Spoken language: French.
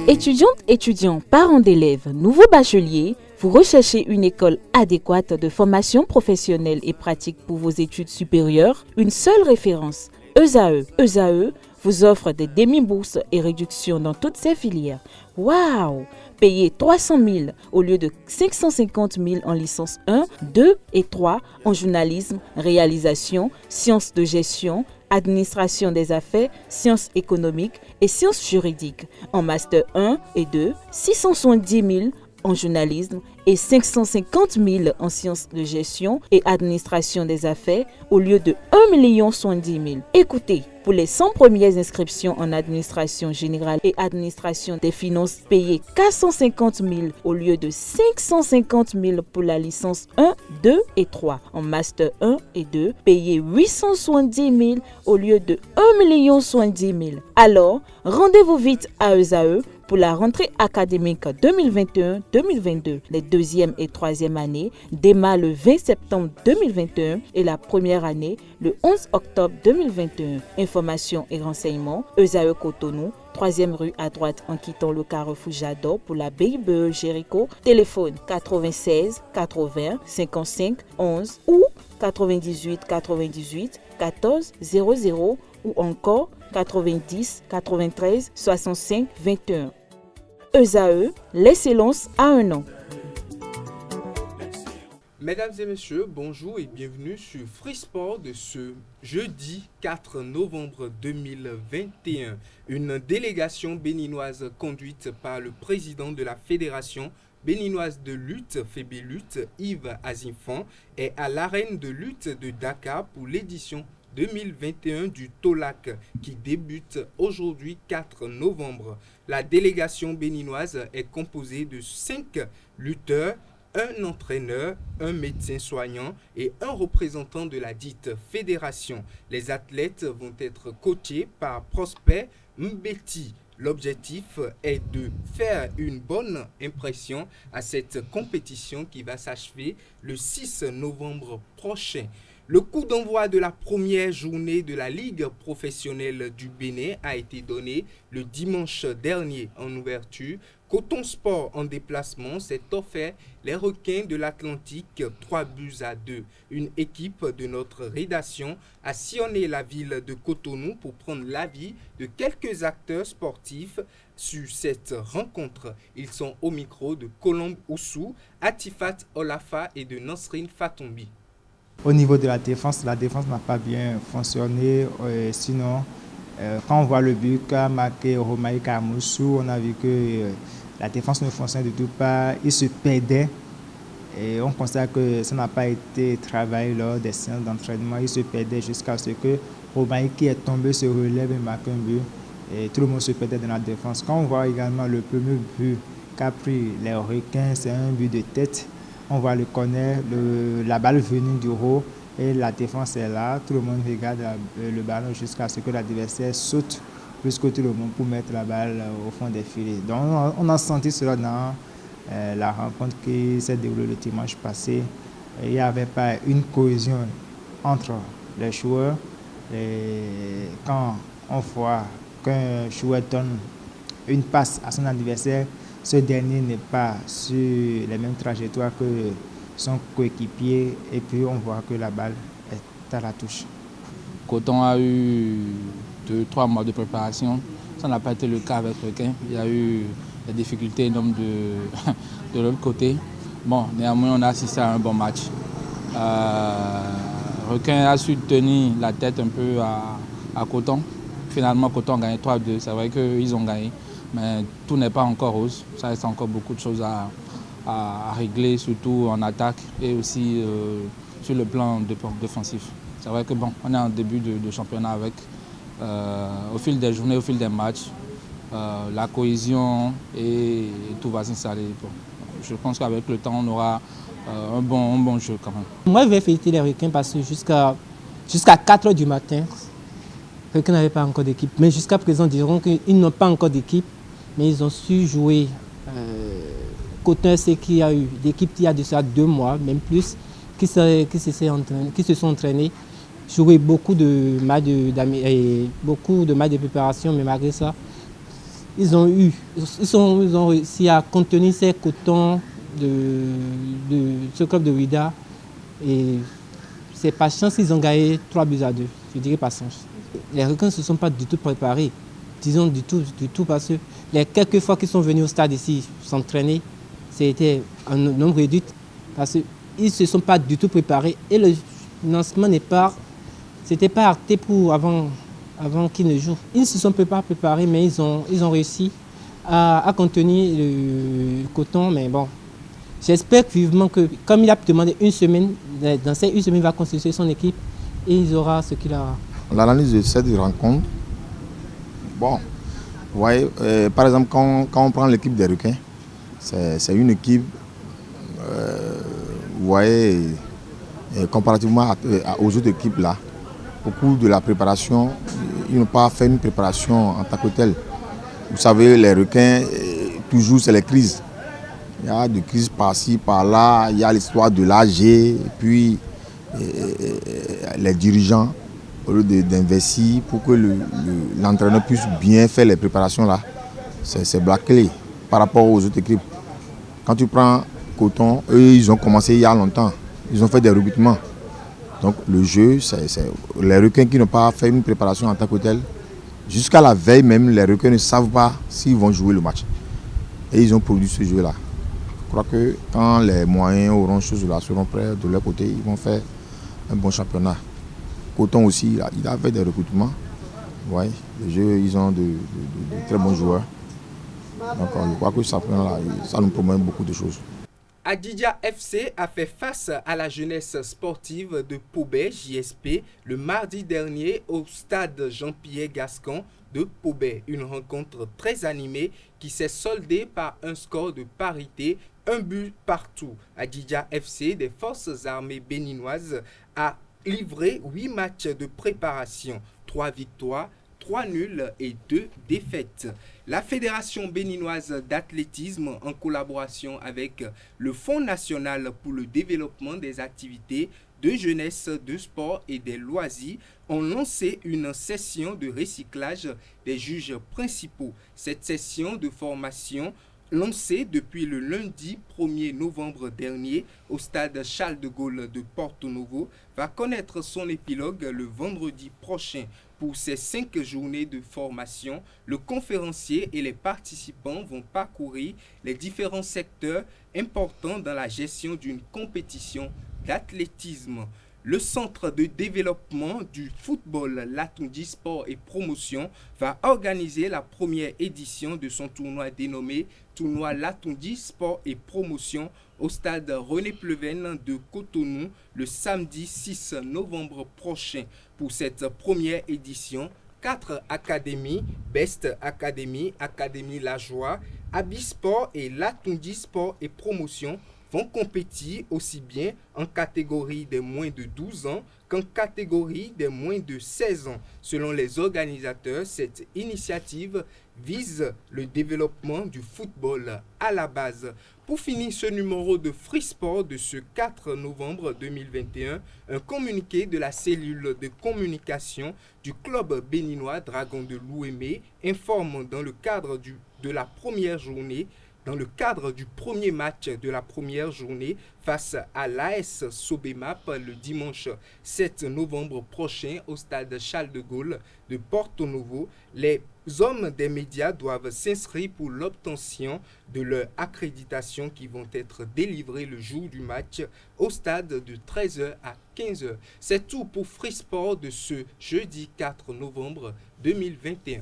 Étudiantes, étudiants, parents d'élèves, nouveaux bacheliers, vous recherchez une école adéquate de formation professionnelle et pratique pour vos études supérieures? Une seule référence, ESAE. ESAE vous offre des demi-bourses et réductions dans toutes ces filières. Waouh! Payez 300 000 au lieu de 550 000 en licence 1, 2 et 3 en journalisme, réalisation, sciences de gestion, administration des affaires, sciences économiques et sciences juridiques. En master 1 et 2, 670 000 en journalisme et 550 000 en sciences de gestion et administration des affaires au lieu de 1 070 000. Écoutez, pour les 100 premières inscriptions en administration générale et administration des finances, payez 450 000 au lieu de 550 000 pour la licence 1, 2 et 3. En master 1 et 2, payez 870 000 au lieu de 1 070 000. Alors, rendez-vous vite à ESAE pour la rentrée académique 2021-2022. Les deuxième et troisième années démarrent le 20 septembre 2021 et la première année le 11 octobre 2021. Informations et renseignements, ESAE Cotonou, 3e rue à droite en quittant le carrefour Jadot pour la BIBE Jéricho. Téléphone 96 80 55 11 ou 98 98 14 00 ou encore 90 93 65 21. ESAE, l'excellence à un an. Mesdames et messieurs, bonjour et bienvenue sur Free Sport de ce jeudi 4 novembre 2021. Une délégation béninoise conduite par le président de la Fédération béninoise de lutte, FEBELUT, Yves Azinfan, est à l'arène de lutte de Dakar pour l'édition 2021 du TOLAC qui débute aujourd'hui 4 novembre. La délégation béninoise est composée de 5 lutteurs, un entraîneur, un médecin soignant et un représentant de la dite fédération. Les athlètes vont être coachés par Prosper Mbeti. L'objectif est de faire une bonne impression à cette compétition qui va s'achever le 6 novembre prochain. Le coup d'envoi de la première journée de la Ligue professionnelle du Bénin a été donné le dimanche dernier en ouverture. Coton Sport en déplacement s'est offert les requins de l'Atlantique 3-2. Une équipe de notre rédaction a sillonné la ville de Cotonou pour prendre l'avis de quelques acteurs sportifs sur cette rencontre. Ils sont au micro de Colombe Oussou, Atifat Olafa et de Nasrine Fatombi. Au niveau de la défense n'a pas bien fonctionné. Sinon, quand on voit le but qu'a marqué Romaï Kamoussou, on a vu que la défense ne fonctionnait du tout pas. Il se perdait et on constate que ça n'a pas été travaillé lors des séances d'entraînement. Il se perdait jusqu'à ce que Romaï qui est tombé se relève et marque un but. Et tout le monde se perdait dans la défense. Quand on voit également le premier but qu'a pris les requins, c'est un but de tête. On voit le corner, la balle venue du haut et la défense est là. Tout le monde regarde le ballon jusqu'à ce que l'adversaire saute plus que tout le monde pour mettre la balle au fond des filets. Donc on a senti cela dans la rencontre qui s'est déroulée le dimanche passé. Il n'y avait pas une cohésion entre les joueurs. Et quand on voit qu'un joueur donne une passe à son adversaire, ce dernier n'est pas sur les mêmes trajectoires que son coéquipier et puis on voit que la balle est à la touche. Coton a eu 2-3 mois de préparation. Ça n'a pas été le cas avec Requin. Il y a eu des difficultés énormes de l'autre côté. Bon, néanmoins, on a assisté à un bon match. Requin a su tenir la tête un peu à Coton. Finalement, Coton a gagné 3-2. C'est vrai qu'ils ont gagné. Mais tout n'est pas encore rose, ça reste encore beaucoup de choses à régler, surtout en attaque et aussi sur le plan défensif. C'est vrai que bon, on est en début de championnat avec, au fil des journées, au fil des matchs, la cohésion et tout va s'installer. Bon, je pense qu'avec le temps, on aura un bon jeu quand même. Moi, je vais féliciter les Requins parce que jusqu'à 4 h du matin, les Requins n'avaient pas encore d'équipe. Mais jusqu'à présent, diront qu'ils n'ont pas encore d'équipe. Mais ils ont su jouer. Coton, c'est qu'il y a eu d'équipes qui a de ça 2 mois, même plus, qui se sont entraînés, jouer beaucoup de matchs de préparation, mais malgré ça, ils ont réussi à contenir ces cotons de ce club de Ouidah. Et c'est par chance qu'ils ont gagné 3-2. Je dirais par chance. Les requins ne se sont pas du tout préparés. Disons du tout, parce que les quelques fois qu'ils sont venus au stade ici s'entraîner, c'était un nombre réduit. Parce qu'ils ne se sont pas du tout préparés. Et le lancement c'était pas acté pour avant qu'ils ne jouent. Ils ne se sont pas préparés, mais ils ont réussi à contenir le coton. Mais bon, j'espère vivement que, comme il a demandé une semaine, dans ces une semaine, il va constituer son équipe et il aura ce qu'il a. L'analyse de cette rencontre, bon, vous voyez, par exemple, quand on prend l'équipe des requins, c'est une équipe, vous voyez, comparativement aux autres équipes là, au cours de la préparation, ils n'ont pas fait une préparation en tant que telle. Vous savez, les requins, toujours c'est les crises. Il y a des crises par-ci, par-là, il y a l'histoire de l'AG, et puis les dirigeants, au lieu d'investir pour que l'entraîneur puisse bien faire les préparations là, c'est la clé par rapport aux autres équipes. Quand tu prends Coton, eux ils ont commencé il y a longtemps, ils ont fait des recrutements. Donc le jeu, c'est les requins qui n'ont pas fait une préparation en tant que telle. Jusqu'à la veille même, les requins ne savent pas s'ils vont jouer le match. Et ils ont produit ce jeu là. Je crois que quand les moyens auront choses là seront prêts de leur côté, ils vont faire un bon championnat. Coton aussi, il a fait des recrutements. Ouais, les jeux, ils ont de très bons joueurs. Donc je crois que ça nous promet beaucoup de choses. Adidja FC a fait face à la jeunesse sportive de Pobet JSP le mardi dernier au stade Jean-Pierre Gascon de Pobet. Une rencontre très animée qui s'est soldée par un score de parité, un but partout. Adidja FC des forces armées béninoises a livré 8 matchs de préparation, 3 victoires, 3 nuls et 2 défaites. La Fédération béninoise d'athlétisme, en collaboration avec le Fonds national pour le développement des activités de jeunesse, de sport et des loisirs, ont lancé une session de recyclage des juges principaux. Cette session de formation, lancée depuis le lundi 1er novembre dernier au stade Charles de Gaulle de Porto Novo, va connaître son épilogue le vendredi prochain. Pour ces 5 journées de formation, le conférencier et les participants vont parcourir les différents secteurs importants dans la gestion d'une compétition d'athlétisme. Le centre de développement du football Latundi Sport et Promotion va organiser la première édition de son tournoi dénommé Tournoi Latundi Sport et Promotion au stade René Pleven de Cotonou le samedi 6 novembre prochain. Pour cette première édition, 4 académies, Best Academy, Académie La Joie, Abisport et Latundi Sport et Promotion vont compétir aussi bien en catégorie des moins de 12 ans qu'en catégorie des moins de 16 ans. Selon les organisateurs, cette initiative vise le développement du football à la base. Pour finir ce numéro de Free Sport de ce 4 novembre 2021, un communiqué de la cellule de communication du club béninois Dragon de Louémé informe dans le cadre de la première journée dans le cadre du premier match de la première journée face à l'AS Sobemap le dimanche 7 novembre prochain au stade Charles de Gaulle de Porto Novo, les hommes des médias doivent s'inscrire pour l'obtention de leur accréditation qui vont être délivrées le jour du match au stade de 13h à 15h. C'est tout pour Free Sport de ce jeudi 4 novembre 2021.